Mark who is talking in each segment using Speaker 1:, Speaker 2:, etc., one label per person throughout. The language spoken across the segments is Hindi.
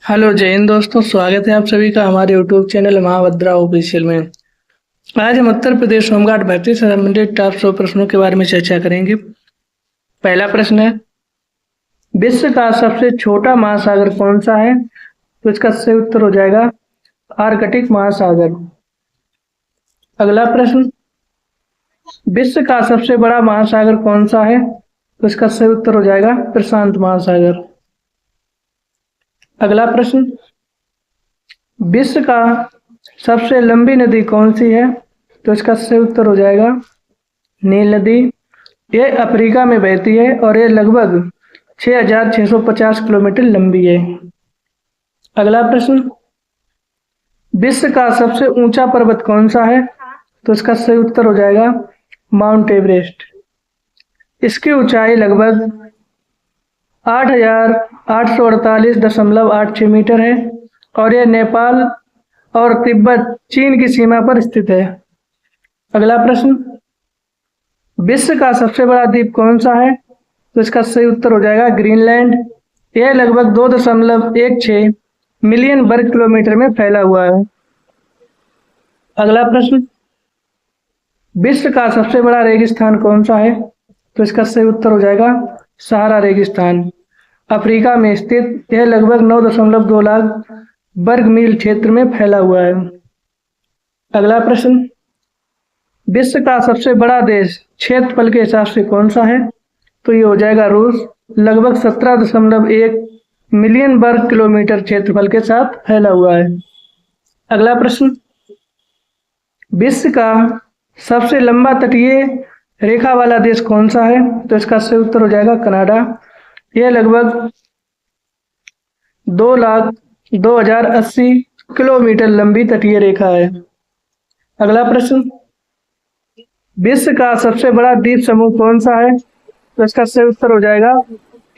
Speaker 1: हेलो जय हिंद दोस्तों, स्वागत है आप सभी का हमारे यूट्यूब चैनल महाभद्रा ऑफिशियल में। आज हम उत्तर प्रदेश होमगार्ड भर्ती से संबंधित टॉप 100 प्रश्नों के बारे में चर्चा करेंगे। पहला प्रश्न है, विश्व का सबसे छोटा महासागर कौन सा है? तो इसका सही उत्तर हो जाएगा आर्कटिक महासागर। अगला प्रश्न, विश्व का सबसे बड़ा महासागर कौन सा है? तो इसका सही उत्तर हो जाएगा प्रशांत महासागर। अगला प्रश्न, विश्व का सबसे लंबी नदी कौन सी है? तो इसका सही उत्तर हो जाएगा नील नदी। ये अफ्रीका में बहती है और ये लगभग 6,650 किलोमीटर लंबी है। अगला प्रश्न, विश्व का सबसे ऊंचा पर्वत कौन सा है? तो इसका सही उत्तर हो जाएगा माउंट एवरेस्ट। इसकी ऊंचाई लगभग 8,848.86 मीटर है और यह नेपाल और तिब्बत चीन की सीमा पर स्थित है। अगला प्रश्न, विश्व का सबसे बड़ा द्वीप कौन सा है? तो इसका सही उत्तर हो जाएगा ग्रीनलैंड। यह लगभग 2.16 मिलियन वर्ग किलोमीटर में फैला हुआ है। अगला प्रश्न, विश्व का सबसे बड़ा रेगिस्तान कौन सा है? तो इसका सही उत्तर हो जाएगा सहारा रेगिस्तान। अफ्रीका में स्थित यह लगभग 9.2 लाख वर्ग मील क्षेत्र में फैला हुआ है। अगला प्रश्न, विश्व का सबसे बड़ा देश क्षेत्रफल के हिसाब से कौन सा है? तो ये हो जाएगा रूस। लगभग 17.1 मिलियन वर्ग किलोमीटर क्षेत्रफल के साथ फैला हुआ है। अगला प्रश्न, विश्व का सबसे लंबा तटीय रेखा वाला देश कौन सा है? तो इसका सही उत्तर हो जाएगा कनाडा। यह लगभग 2,02,080 किलोमीटर लंबी तटीय रेखा है। अगला प्रश्न, विश्व का सबसे बड़ा द्वीप समूह कौन सा है? तो इसका सही उत्तर हो जाएगा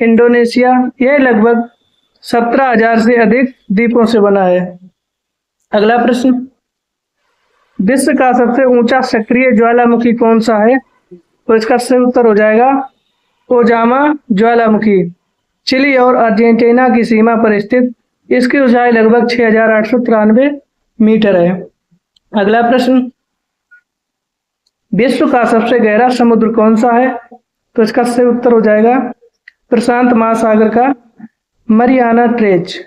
Speaker 1: इंडोनेशिया। यह लगभग 17,000 से अधिक द्वीपों से बना है। अगला प्रश्न, विश्व का सबसे ऊंचा सक्रिय ज्वालामुखी कौन सा है? तो इसका सही उत्तर हो जाएगा ओजामा ज्वालामुखी। चिली और अर्जेंटीना की सीमा पर स्थित इसकी ऊंचाई लगभग 6,893 मीटर है। अगला प्रश्न, विश्व का सबसे गहरा समुद्र कौन सा है? तो इसका सही उत्तर हो जाएगा प्रशांत महासागर का मरियाना ट्रेंच।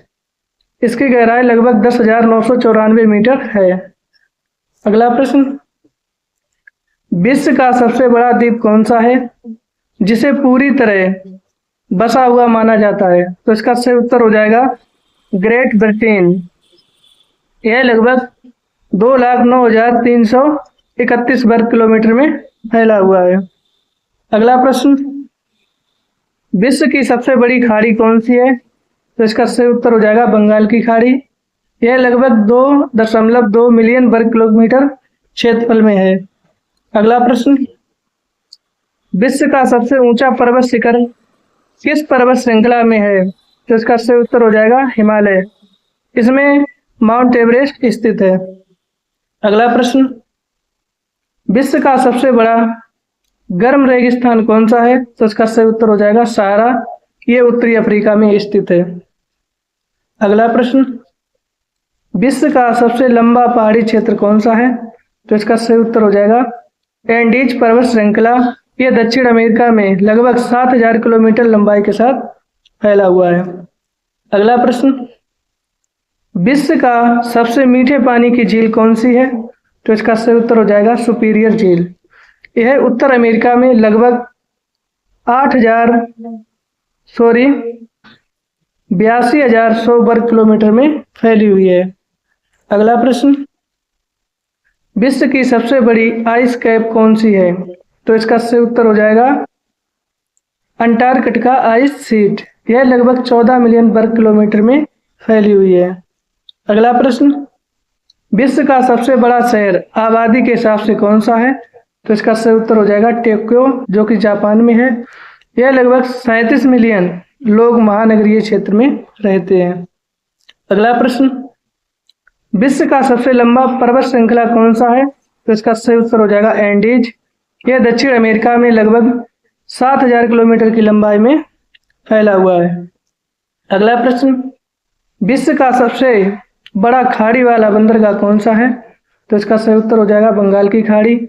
Speaker 1: इसकी गहराई लगभग 10,994 मीटर है। अगला प्रश्न, विश्व का सबसे बड़ा द्वीप कौन सा है जिसे पूरी तरह बसा हुआ माना जाता है? तो इसका सही उत्तर हो जाएगा ग्रेट ब्रिटेन। यह लगभग 2,09,331 वर्ग किलोमीटर में फैला हुआ है। अगला प्रश्न, विश्व की सबसे बड़ी खाड़ी कौन सी है? तो इसका सही उत्तर हो जाएगा बंगाल की खाड़ी। यह लगभग 2.2 मिलियन वर्ग किलोमीटर क्षेत्रफल में है। अगला प्रश्न, विश्व का सबसे ऊंचा पर्वत शिखर किस पर्वत श्रृंखला में है? तो इसका सही उत्तर हो जाएगा हिमालय। इसमें माउंट एवरेस्ट स्थित है। अगला प्रश्न, विश्व का सबसे बड़ा गर्म रेगिस्तान कौन सा है? तो इसका सही उत्तर हो जाएगा सहारा। ये उत्तरी अफ्रीका में स्थित है। अगला प्रश्न, विश्व का सबसे लंबा पहाड़ी क्षेत्र कौन सा है? तो इसका सही उत्तर हो जाएगा एंडीज पर्वत श्रृंखला। यह दक्षिण अमेरिका में लगभग 7,000 किलोमीटर लंबाई के साथ फैला हुआ है। अगला प्रश्न, विश्व का सबसे मीठे पानी की झील कौन सी है? तो इसका सही उत्तर हो जाएगा सुपीरियर झील। यह उत्तर अमेरिका में लगभग 82,100 वर्ग किलोमीटर में फैली हुई है। अगला प्रश्न, विश्व की सबसे बड़ी आइस कैप कौन सी है? तो इसका सही उत्तर हो जाएगा अंटार्कटिका आइस शीट। यह लगभग 14 मिलियन वर्ग किलोमीटर में फैली हुई है। अगला प्रश्न, विश्व का सबसे बड़ा शहर आबादी के हिसाब से कौन सा है? तो इसका सही उत्तर हो जाएगा टोक्यो, जो कि जापान में है। यह लगभग 37 मिलियन लोग महानगरीय क्षेत्र में रहते हैं। अगला प्रश्न, विश्व का सबसे लंबा पर्वत श्रृंखला कौन सा है? तो इसका सही उत्तर हो जाएगा एंडीज। यह दक्षिण अमेरिका में लगभग 7,000 किलोमीटर की लंबाई में फैला हुआ है। अगला प्रश्न, विश्व का सबसे बड़ा खाड़ी वाला बंदरगाह कौन सा है? तो इसका सही उत्तर हो जाएगा बंगाल की खाड़ी।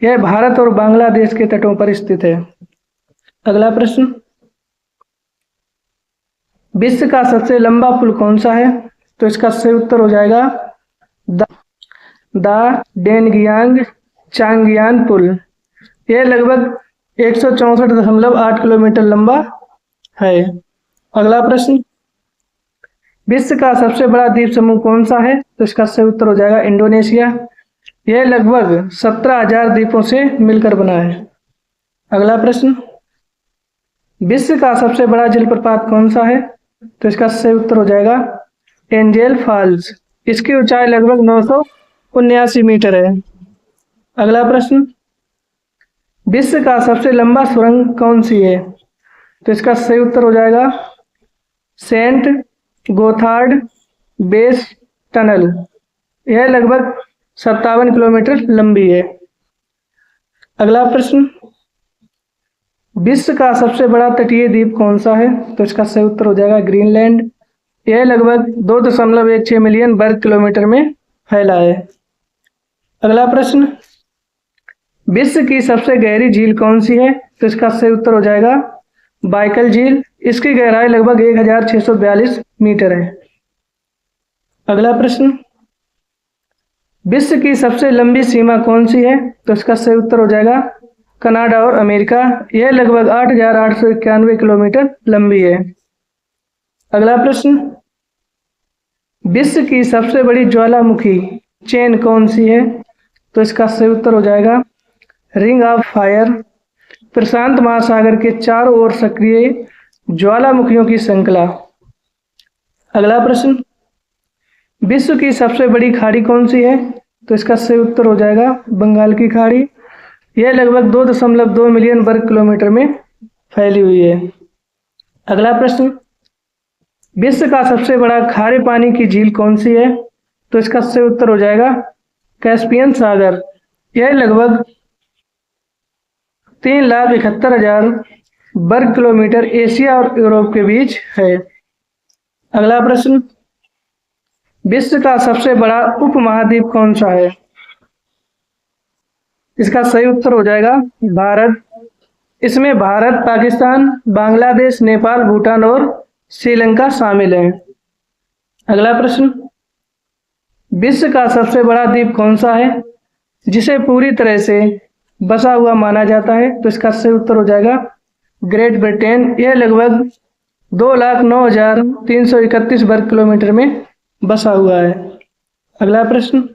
Speaker 1: यह भारत और बांग्लादेश के तटों पर स्थित है। अगला प्रश्न, विश्व का सबसे लंबा पुल कौन सा है? तो इसका सही उत्तर हो जाएगा द डेनगियांग चांगयान पुल। यह लगभग 164.8 किलोमीटर लंबा है। अगला प्रश्न, विश्व का सबसे बड़ा द्वीप समूह कौन सा है? तो इसका सही उत्तर हो जाएगा इंडोनेशिया। यह लगभग 17,000 द्वीपों से मिलकर बना है। अगला प्रश्न, विश्व का सबसे बड़ा जलप्रपात कौन सा है? तो इसका सही उत्तर हो जाएगा एंजल फॉल्स। इसकी ऊंचाई लगभग 979 मीटर है। अगला प्रश्न, विश्व का सबसे लंबा सुरंग कौन सी है? तो इसका सही उत्तर हो जाएगा सेंट गोथार्ड बेस टनल। यह लगभग 57 किलोमीटर लंबी है। अगला प्रश्न, विश्व का सबसे बड़ा तटीय द्वीप कौन सा है? तो इसका सही उत्तर हो जाएगा ग्रीनलैंड। यह लगभग 2.16 मिलियन वर्ग किलोमीटर में फैला है। अगला प्रश्न, विश्व की सबसे गहरी झील कौन सी है? तो इसका सही उत्तर हो जाएगा बाइकल झील। इसकी गहराई लगभग 1642 मीटर है। अगला प्रश्न, विश्व की सबसे लंबी सीमा कौन सी है? तो इसका सही उत्तर हो जाएगा कनाडा और अमेरिका। यह लगभग 8,891 किलोमीटर लंबी है। अगला प्रश्न, विश्व की सबसे बड़ी ज्वालामुखी चेन कौन सी है? तो इसका सही उत्तर हो जाएगा रिंग ऑफ फायर। प्रशांत महासागर के चारों ओर सक्रिय ज्वालामुखियों की श्रृंखला। अगला प्रश्न, विश्व की सबसे बड़ी खाड़ी कौन सी है? तो इसका सही उत्तर हो जाएगा बंगाल की खाड़ी। यह लगभग 2.2 मिलियन वर्ग किलोमीटर में फैली हुई है। अगला प्रश्न, विश्व का सबसे बड़ा खारे पानी की झील कौन सी है? तो इसका सही उत्तर हो जाएगा कैस्पियन सागर। यह लगभग 3,71,000 वर्ग किलोमीटर एशिया और यूरोप के बीच है। अगला प्रश्न, विश्व का सबसे बड़ा उपमहाद्वीप कौन सा है? इसका सही उत्तर हो जाएगा भारत। इसमें भारत, पाकिस्तान, बांग्लादेश, नेपाल, भूटान और श्रीलंका शामिल हैं। अगला प्रश्न, विश्व का सबसे बड़ा द्वीप कौन सा है जिसे पूरी तरह से बसा हुआ माना जाता है? तो इसका सही उत्तर हो जाएगा ग्रेट ब्रिटेन। यह लगभग 2,09,331 वर्ग किलोमीटर में बसा हुआ है। अगला प्रश्न,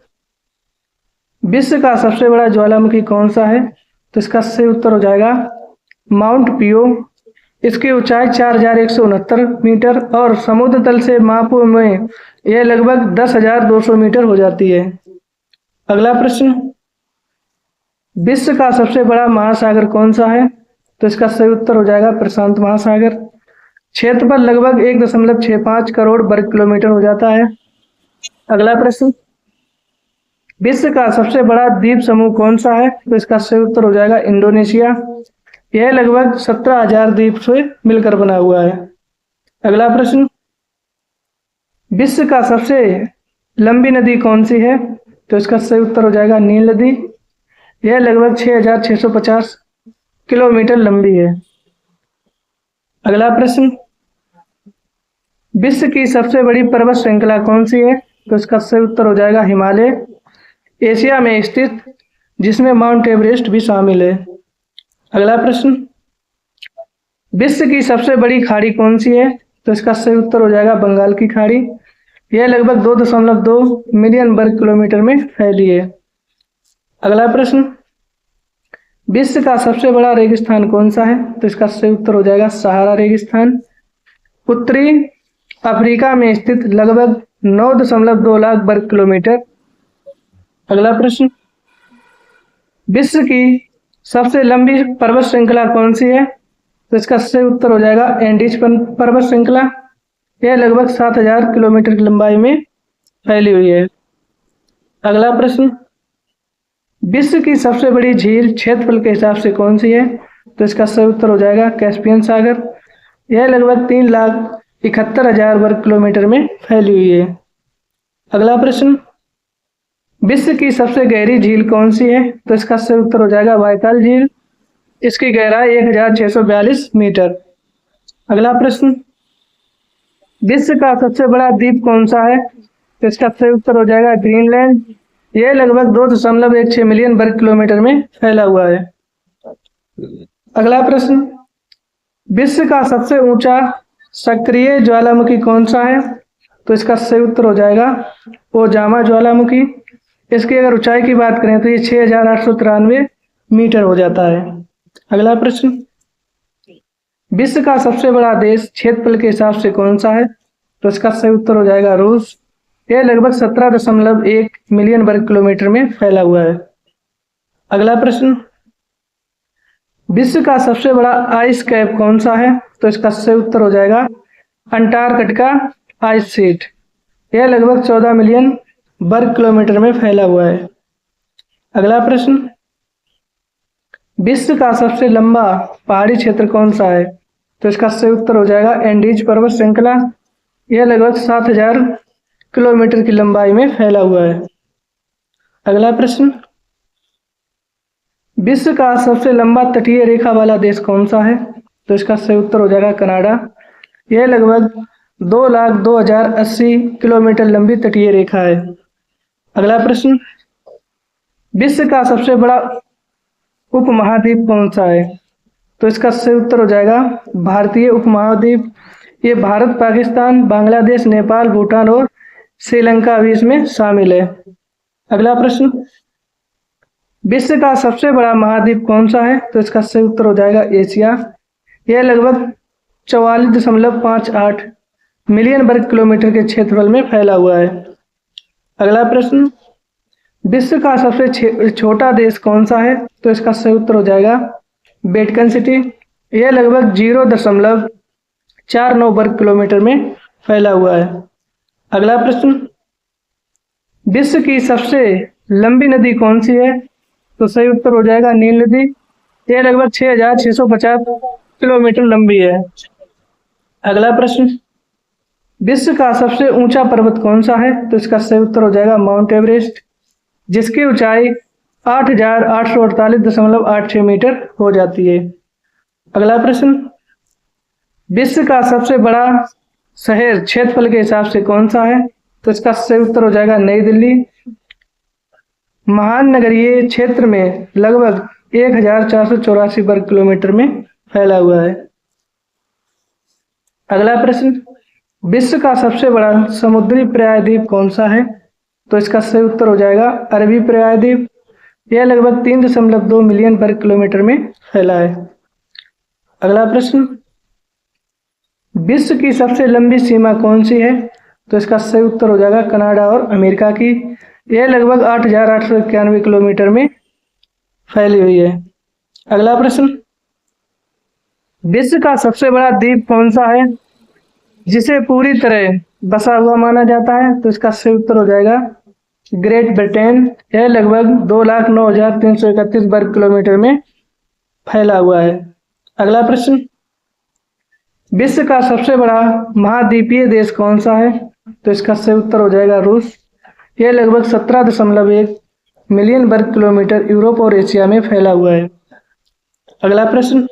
Speaker 1: विश्व का सबसे बड़ा ज्वालामुखी कौन सा है? तो इसका सही उत्तर हो जाएगा माउंट पियो। इसकी ऊंचाई 4,169 मीटर और समुद्र तल से मापने में यह लगभग 10,200 मीटर हो जाती है। अगला प्रश्न, विश्व का सबसे बड़ा महासागर कौन सा है? तो इसका सही उत्तर हो जाएगा प्रशांत महासागर। क्षेत्रफल लगभग 1.65 करोड़ वर्ग किलोमीटर हो जाता है। अगला प्रश्न, विश्व का सबसे बड़ा द्वीप समूह कौन सा है? तो इसका सही उत्तर हो जाएगा इंडोनेशिया। यह लगभग 17,000 द्वीप से मिलकर बना हुआ है। अगला प्रश्न, विश्व का सबसे लंबी नदी कौन सी है? तो इसका सही उत्तर हो जाएगा नील नदी। यह लगभग 6,650 किलोमीटर लंबी है। अगला प्रश्न, विश्व की सबसे बड़ी पर्वत श्रृंखला कौन सी है? तो इसका सही उत्तर हो जाएगा हिमालय, एशिया में स्थित, जिसमें माउंट एवरेस्ट भी शामिल है। अगला प्रश्न, विश्व की सबसे बड़ी खाड़ी कौन सी है? तो इसका सही उत्तर हो जाएगा बंगाल की खाड़ी। यह लगभग 2.2 मिलियन वर्ग किलोमीटर में फैली है। अगला प्रश्न, विश्व का सबसे बड़ा रेगिस्तान कौन सा है? तो इसका सही उत्तर हो जाएगा सहारा रेगिस्तान। उत्तरी अफ्रीका में स्थित लगभग 9.2 लाख वर्ग किलोमीटर। अगला प्रश्न, विश्व की सबसे लंबी पर्वत श्रृंखला कौन सी है? तो इसका सही उत्तर हो जाएगा एंडीज पर्वत श्रृंखला। यह लगभग 7,000 किलोमीटर की लंबाई में फैली हुई है। अगला प्रश्न, विश्व की सबसे बड़ी झील क्षेत्रफल के हिसाब से कौन सी है? तो इसका सही उत्तर हो जाएगा कैस्पियन सागर। यह लगभग 71,000 वर्ग किलोमीटर में फैली हुई है। अगला प्रश्न, विश्व की सबसे गहरी झील कौन सी है? तो इसका सही उत्तर हो जाएगा बाइकाल झील। इसकी गहराई 1642 मीटर। अगला प्रश्न, विश्व का सबसे बड़ा द्वीप कौन सा है? तो इसका सही उत्तर हो जाएगा ग्रीनलैंड। यह लगभग 2.16 मिलियन वर्ग किलोमीटर में फैला हुआ है। अगला प्रश्न, विश्व का सबसे ऊंचा सक्रिय ज्वालामुखी कौन सा है? तो इसका सही उत्तर हो जाएगा ओजामा ज्वालामुखी। इसकी अगर ऊंचाई की बात करें तो ये 6,893 मीटर हो जाता है। अगला प्रश्न, विश्व का सबसे बड़ा देश क्षेत्रफल के हिसाब से कौन सा है? तो इसका सही उत्तर हो जाएगा रूस। यह लगभग 17.1 मिलियन वर्ग किलोमीटर में फैला हुआ है। अगला प्रश्न, विश्व का सबसे बड़ा आइस कैप कौन सा है? तो इसका सही उत्तर हो जाएगा अंटार्कटिका आइस शीट। यह लगभग 14 मिलियन वर्ग किलोमीटर में फैला हुआ है। अगला प्रश्न, विश्व का सबसे लंबा पहाड़ी क्षेत्र कौन सा है? तो इसका सही उत्तर हो जाएगा एंडीज पर्वत श्रृंखला। यह लगभग 7,000 किलोमीटर की लंबाई में फैला हुआ है। अगला प्रश्न, विश्व का सबसे लंबा तटीय रेखा वाला देश कौन सा है? तो इसका सही उत्तर हो जाएगा कनाडा। यह लगभग 2,02,080 किलोमीटर लंबी तटीय रेखा है। अगला प्रश्न, विश्व का सबसे बड़ा उपमहाद्वीप कौन सा है? तो इसका सही उत्तर हो जाएगा भारतीय उपमहाद्वीप। ये भारत, पाकिस्तान, बांग्लादेश, नेपाल, भूटान और श्रीलंका भी इसमें शामिल है। अगला प्रश्न, विश्व का सबसे बड़ा महाद्वीप कौन सा है? तो इसका सही उत्तर हो जाएगा एशिया। यह लगभग 44.58 मिलियन वर्ग किलोमीटर के क्षेत्रफल में फैला हुआ है। अगला प्रश्न, विश्व का सबसे छोटा देश कौन सा है? तो इसका सही उत्तर हो जाएगा वेटिकन सिटी। यह लगभग 0.49 वर्ग किलोमीटर में फैला हुआ है। अगला प्रश्न, विश्व की सबसे लंबी नदी कौन सी है? तो सही उत्तर हो जाएगा नील नदी। यह लगभग 6,650 किलोमीटर लंबी है। अगला प्रश्न, विश्व का सबसे ऊंचा पर्वत कौन सा है? तो इसका सही उत्तर हो जाएगा माउंट एवरेस्ट, जिसकी ऊंचाई 8,848.86 मीटर हो जाती है। अगला प्रश्न, विश्व का सबसे बड़ा शहर क्षेत्रफल के हिसाब से कौन सा है? तो इसका सही उत्तर हो जाएगा नई दिल्ली। महानगरीय क्षेत्र में लगभग 1,484 वर्ग किलोमीटर में फैला हुआ है। अगला प्रश्न, विश्व का सबसे बड़ा समुद्री प्रायद्वीप कौन सा है? तो इसका सही उत्तर हो जाएगा अरबी प्रायद्वीप। यह लगभग 3.2 मिलियन वर्ग किलोमीटर में फैला है। अगला प्रश्न, विश्व की सबसे लंबी सीमा कौन सी है? तो इसका सही उत्तर हो जाएगा कनाडा और अमेरिका की। यह लगभग 8,891 किलोमीटर में फैली हुई है। अगला प्रश्न, विश्व का सबसे बड़ा द्वीप कौन सा है जिसे पूरी तरह बसा हुआ माना जाता है? तो इसका सही उत्तर हो जाएगा ग्रेट ब्रिटेन। यह लगभग 2,09,331 वर्ग किलोमीटर में फैला हुआ है। अगला प्रश्न, विश्व का सबसे बड़ा महाद्वीपीय देश कौन सा है? तो इसका सही उत्तर हो जाएगा रूस। यह लगभग 17.1 मिलियन वर्ग किलोमीटर यूरोप और एशिया में फैला हुआ है। अगला प्रश्न,